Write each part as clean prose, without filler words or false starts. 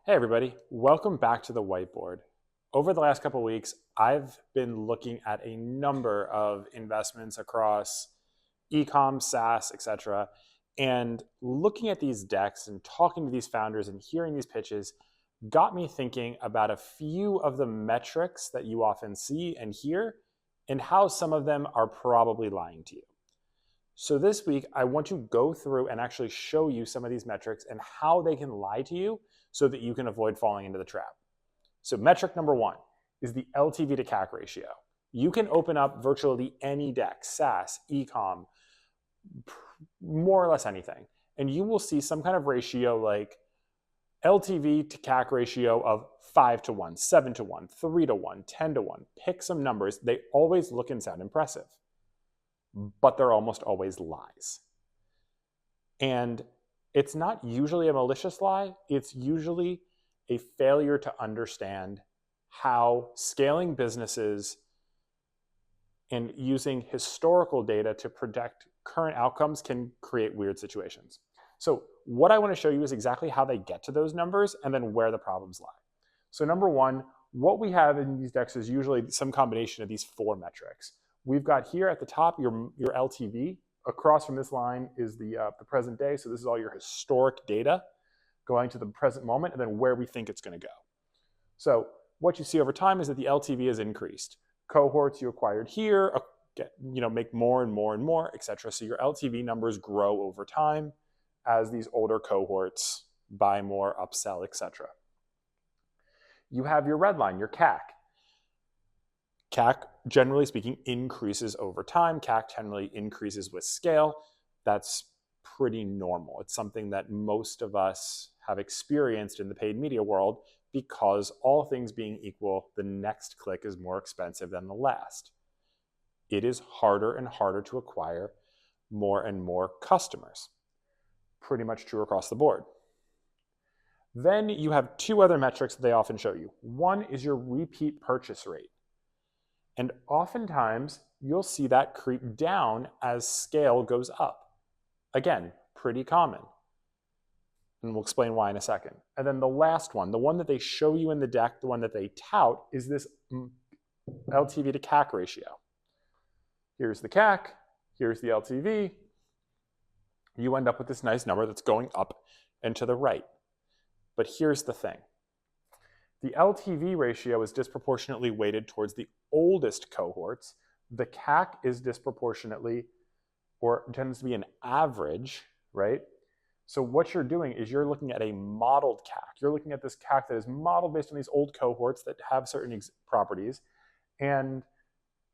Hey everybody, welcome back to the whiteboard. Over the last couple of weeks, I've been looking at a number of investments across e-com, SaaS, etc. And looking at these decks and talking to these founders and hearing these pitches got me thinking about a few of the metrics that you often see and hear and how some of them are probably lying to you. So this week, I want to go through and actually show you some of these metrics and how they can lie to you so that you can avoid falling into the trap. So metric number one is the LTV to CAC ratio. You can open up virtually any deck, SaaS, e-com, more or less anything, and you will see some kind of ratio like LTV to CAC ratio of 5 to 1, 7 to 1, 3 to 1, 10 to 1. Pick some numbers. They always look and sound impressive, but they're almost always lies. And it's not usually a malicious lie. It's usually a failure to understand how scaling businesses and using historical data to predict current outcomes can create weird situations. So what I want to show you is exactly how they get to those numbers and then where the problems lie. So number one, what we have in these decks is usually some combination of these four metrics. We've got here at the top your LTV. Across from this line is the present day. So this is all your historic data going to the present moment and then where we think it's going to go. So what you see over time is that the LTV has increased. Cohorts you acquired here make more and more and more, etc. So your LTV numbers grow over time as these older cohorts buy more, upsell, etc. You have your red line, your CAC. CAC, generally speaking, increases over time. CAC generally increases with scale. That's pretty normal. It's something that most of us have experienced in the paid media world because all things being equal, the next click is more expensive than the last. It is harder and harder to acquire more and more customers. Pretty much true across the board. Then you have two other metrics that they often show you. One is your repeat purchase rate. And oftentimes, you'll see that creep down as scale goes up. Again, pretty common. And we'll explain why in a second. And then the last one, the one that they show you in the deck, the one that they tout, is this LTV to CAC ratio. Here's the CAC, here's the LTV. You end up with this nice number that's going up and to the right. But here's the thing. The LTV ratio is disproportionately weighted towards the oldest cohorts. The CAC is disproportionately, or tends to be an average, right? So what you're doing is you're looking at a modeled CAC. You're looking at this CAC that is modeled based on these old cohorts that have certain properties, and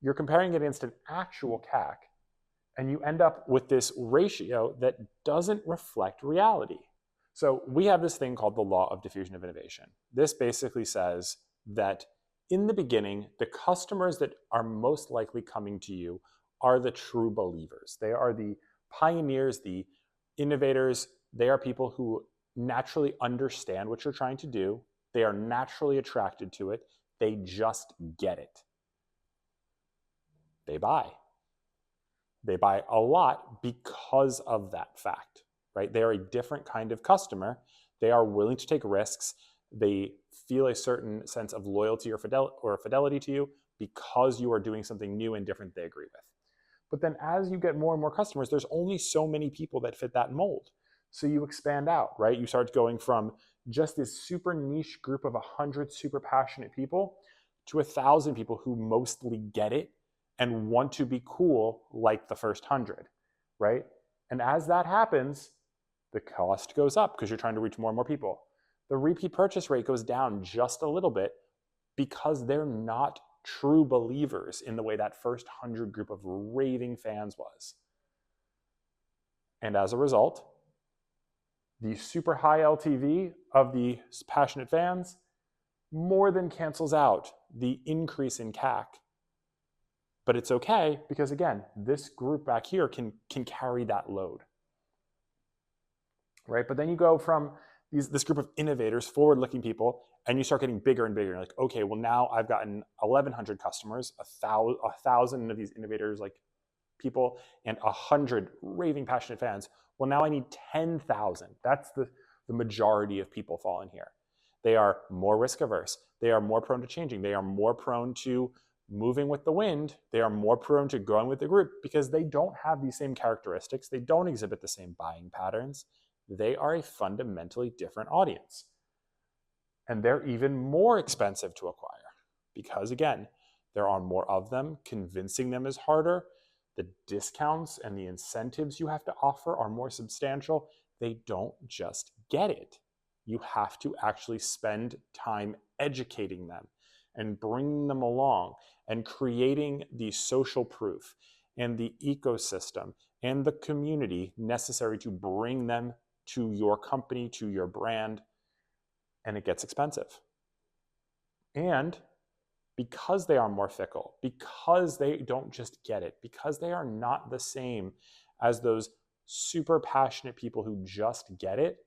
you're comparing it against an actual CAC, and you end up with this ratio that doesn't reflect reality. So we have this thing called the law of diffusion of innovation. This basically says that in the beginning, the customers that are most likely coming to you are the true believers. They are the pioneers, the innovators. They are people who naturally understand what you're trying to do. They are naturally attracted to it. They just get it. They buy. They buy a lot because of that fact. Right? They are a different kind of customer. They are willing to take risks. They feel a certain sense of loyalty or fidelity to you because you are doing something new and different they agree with. But then as you get more and more customers, there's only so many people that fit that mold. So you expand out, right? You start going from just this super niche group of 100 super passionate people to 1,000 people who mostly get it and want to be cool like the first 100, right? And as that happens, the cost goes up because you're trying to reach more and more people. The repeat purchase rate goes down just a little bit because they're not true believers in the way that first 100 group of raving fans was. And as a result, the super high LTV of the passionate fans more than cancels out the increase in CAC. But it's okay because, again, this group back here can carry that load. Right? But then you go from this group of innovators, forward-looking people, and you start getting bigger and bigger. You're like, okay, well now I've gotten 1,100 customers, 1,000 of these innovators, like people, and 100 raving passionate fans. Well, now I need 10,000. That's the majority of people fall in here. They are more risk averse. They are more prone to changing. They are more prone to moving with the wind. They are more prone to growing with the group because they don't have these same characteristics. They don't exhibit the same buying patterns. They are a fundamentally different audience. And they're even more expensive to acquire because, again, there are more of them. Convincing them is harder. The discounts and the incentives you have to offer are more substantial. They don't just get it. You have to actually spend time educating them and bringing them along and creating the social proof and the ecosystem and the community necessary to bring them to your company, to your brand, and it gets expensive. And because they are more fickle, because they don't just get it, because they are not the same as those super passionate people who just get it,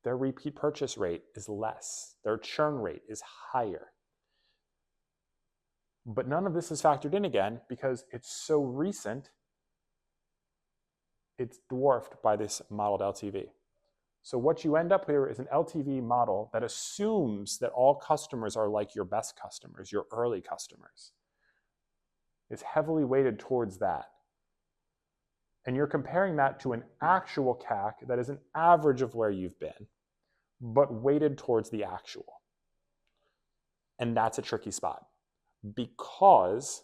their repeat purchase rate is less. Their churn rate is higher. But none of this is factored in again because it's so recent, it's dwarfed by this modeled LTV. So what you end up here is an LTV model that assumes that all customers are like your best customers, your early customers. It's heavily weighted towards that. And you're comparing that to an actual CAC that is an average of where you've been, but weighted towards the actual. And that's a tricky spot because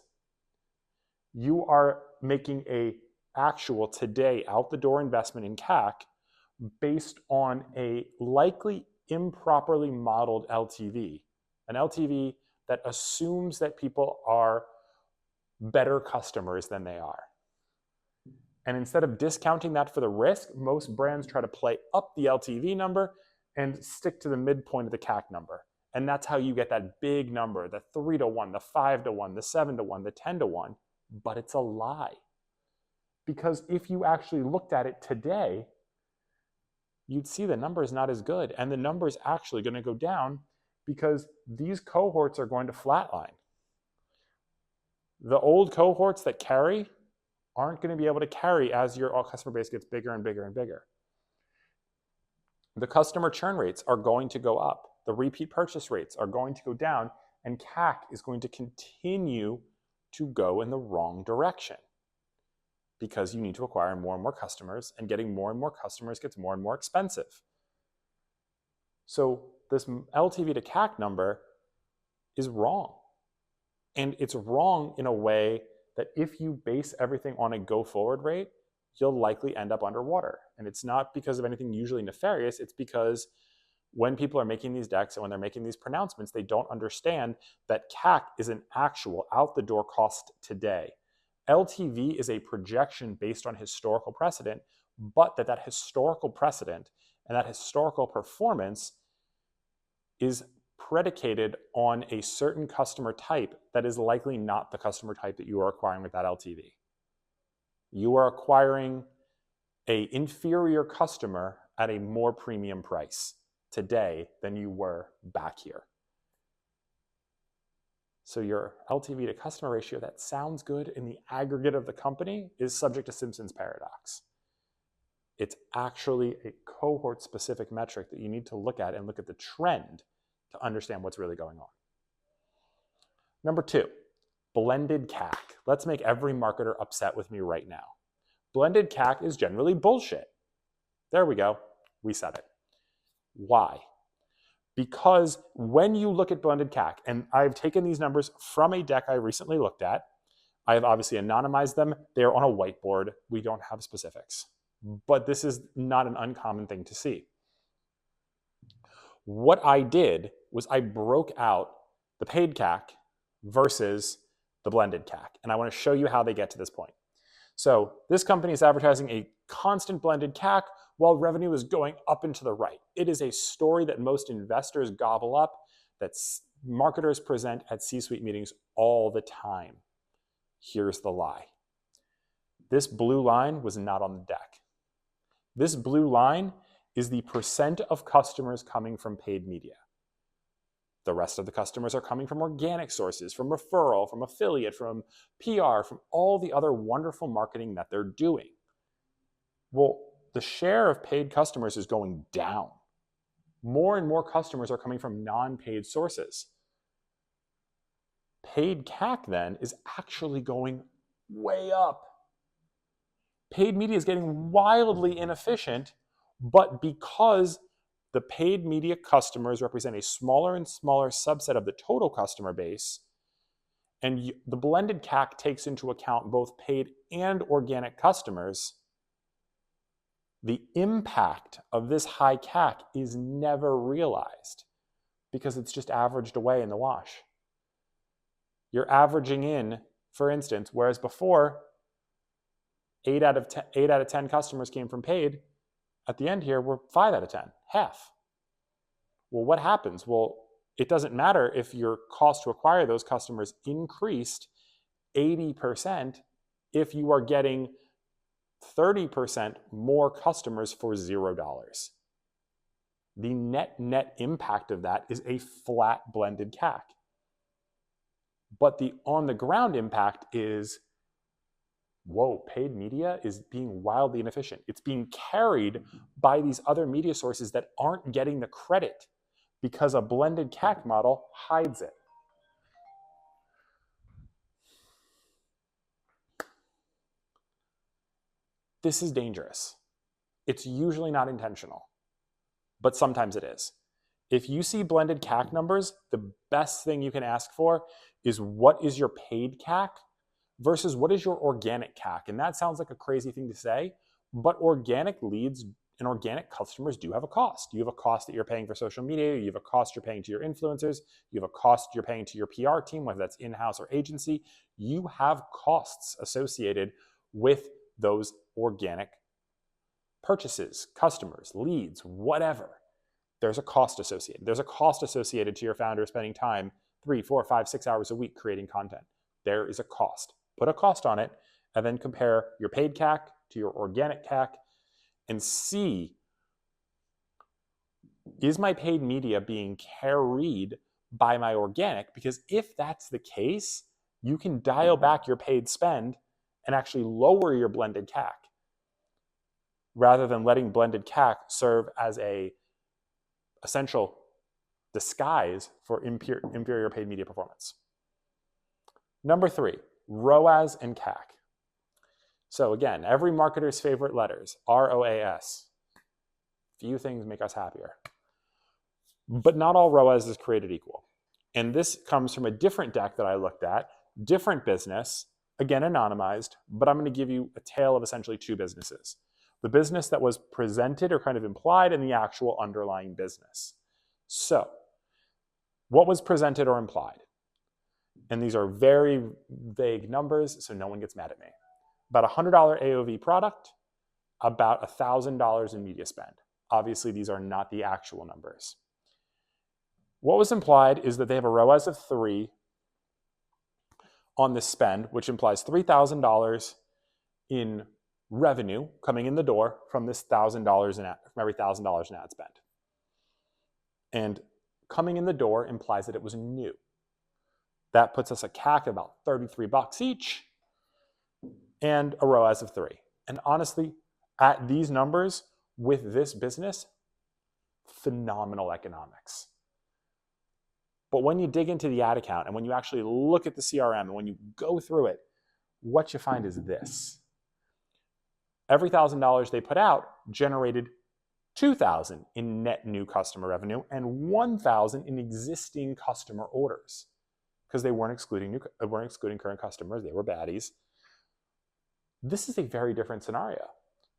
you are making a actual today out the door investment in CAC based on a likely improperly modeled LTV, an LTV that assumes that people are better customers than they are. And instead of discounting that for the risk, most brands try to play up the LTV number and stick to the midpoint of the CAC number. And that's how you get that big number, the 3-to-1, the 5-to-1, the 7-to-1, the 10-to-1, but it's a lie. Because if you actually looked at it today, you'd see the number is not as good. And the number is actually going to go down because these cohorts are going to flatline. The old cohorts that carry aren't going to be able to carry as your customer base gets bigger and bigger and bigger. The customer churn rates are going to go up. The repeat purchase rates are going to go down, and CAC is going to continue to go in the wrong direction because you need to acquire more and more customers, and getting more and more customers gets more and more expensive. So this LTV to CAC number is wrong. And it's wrong in a way that if you base everything on a go-forward rate, you'll likely end up underwater. And it's not because of anything usually nefarious. It's because when people are making these decks and when they're making these pronouncements, they don't understand that CAC is an actual out-the-door cost today. LTV is a projection based on historical precedent, but that historical precedent and that historical performance is predicated on a certain customer type that is likely not the customer type that you are acquiring with that LTV. You are acquiring an inferior customer at a more premium price today than you were back here. So your LTV to customer ratio that sounds good in the aggregate of the company is subject to Simpson's paradox. It's actually a cohort-specific metric that you need to look at and look at the trend to understand what's really going on. Number 2, blended CAC. Let's make every marketer upset with me right now. Blended CAC is generally bullshit. There we go. We said it. Why? Because when you look at blended CAC, and I've taken these numbers from a deck I recently looked at, I have obviously anonymized them. They're on a whiteboard. We don't have specifics. But this is not an uncommon thing to see. What I did was I broke out the paid CAC versus the blended CAC. And I want to show you how they get to this point. So this company is advertising a constant blended CAC while revenue is going up and to the right. It is a story that most investors gobble up, that marketers present at C-suite meetings all the time. Here's the lie. This blue line was not on the deck. This blue line is the percent of customers coming from paid media. The rest of the customers are coming from organic sources, from referral, from affiliate, from PR, from all the other wonderful marketing that they're doing. Well, the share of paid customers is going down. more and more customers are coming from non-paid sources. Paid CAC then is actually going way up. Paid media is getting wildly inefficient, but because the paid media customers represent a smaller and smaller subset of the total customer base, and the blended CAC takes into account both paid and organic customers, the impact of this high CAC is never realized because it's just averaged away in the wash. You're averaging in, for instance, whereas before, 8 out of 10 customers came from paid, at the end here, we're 5 out of 10, half. Well, what happens? Well, it doesn't matter if your cost to acquire those customers increased 80% if you are getting 30% more customers for $0. The net impact of that is a flat blended CAC. But the on the ground impact is, whoa, paid media is being wildly inefficient. It's being carried by these other media sources that aren't getting the credit because a blended CAC model hides it. This is dangerous. It's usually not intentional, but sometimes it is. If you see blended CAC numbers, the best thing you can ask for is what is your paid CAC versus what is your organic CAC. And that sounds like a crazy thing to say, but organic leads and organic customers do have a cost. You have a cost that you're paying for social media, you have a cost you're paying to your influencers, you have a cost you're paying to your PR team, whether that's in-house or agency. You have costs associated with those organic purchases, customers, leads, whatever. There's a cost associated. There's a cost associated to your founder spending time 3, 4, 5, 6 hours a week creating content. There is a cost. Put a cost on it and then compare your paid CAC to your organic CAC and see, is my paid media being carried by my organic? Because if that's the case, you can dial back your paid spend and actually lower your blended CAC rather than letting blended CAC serve as a essential disguise for inferior paid media performance. Number 3, ROAS and CAC. So again, every marketer's favorite letters, ROAS. Few things make us happier. But not all ROAS is created equal. And this comes from a different deck that I looked at, different business, again anonymized, but I'm going to give you a tale of essentially 2 businesses. The business that was presented or kind of implied and the actual underlying business. So, what was presented or implied? And these are very vague numbers, so no one gets mad at me. About $100 AOV product, about $1,000 in media spend. Obviously, these are not the actual numbers. What was implied is that they have a ROAS of 3 on this spend, which implies $3,000 in revenue coming in the door from this $1,000 from every $1,000 in ad spend. And coming in the door implies that it was new. That puts us a CAC of about $33 each and a ROAS of 3. And honestly, at these numbers with this business, phenomenal economics. But when you dig into the ad account and when you actually look at the CRM and when you go through it, what you find is this. Every $1,000 they put out generated $2,000 in net new customer revenue and $1,000 in existing customer orders because they weren't excluding current customers. They were baddies. This is a very different scenario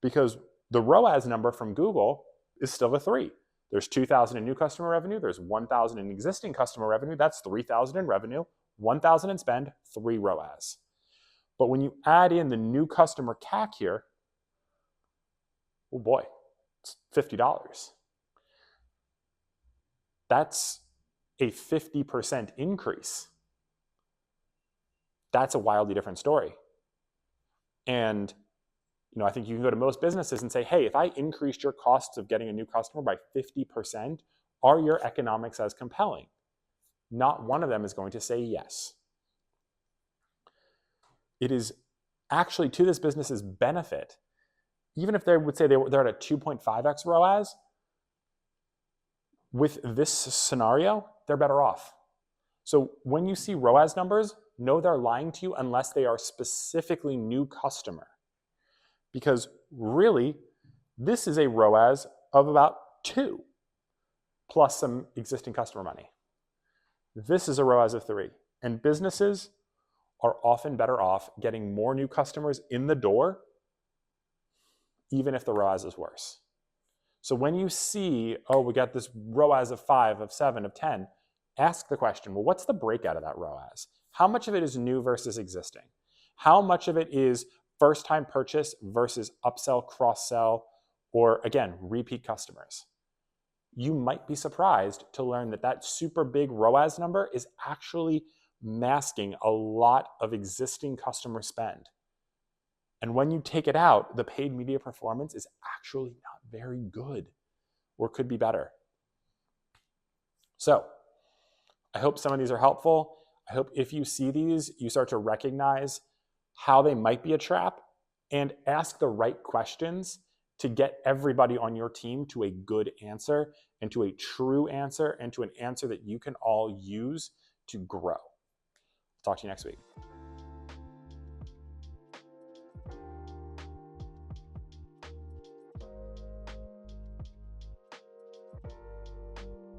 because the ROAS number from Google is still a 3. There's $2,000 in new customer revenue. There's $1,000 in existing customer revenue. That's $3,000 in revenue, $1,000 in spend, 3 ROAS. But when you add in the new customer CAC here, oh boy, it's $50. That's a 50% increase. That's a wildly different story. And I think you can go to most businesses and say, hey, if I increased your costs of getting a new customer by 50%, are your economics as compelling? Not one of them is going to say yes. It is actually to this business's benefit, even if they would say they're at a 2.5x ROAS, With this scenario, they're better off. So when you see ROAS numbers, know they're lying to you unless they are specifically new customer. Because really, this is a ROAS of about 2 plus some existing customer money. This is a ROAS of 3. And businesses are often better off getting more new customers in the door, even if the ROAS is worse. So when you see, oh, we got this ROAS of 5, of 7, of 10, ask the question, well, what's the breakout of that ROAS? How much of it is new versus existing? How much of it is first-time purchase versus upsell, cross-sell, or again, repeat customers? You might be surprised to learn that that super big ROAS number is actually masking a lot of existing customer spend. And when you take it out, the paid media performance is actually not very good or could be better. So I hope some of these are helpful. I hope if you see these, you start to recognize how they might be a trap and ask the right questions to get everybody on your team to a good answer and to a true answer and to an answer that you can all use to grow. Talk to you next week.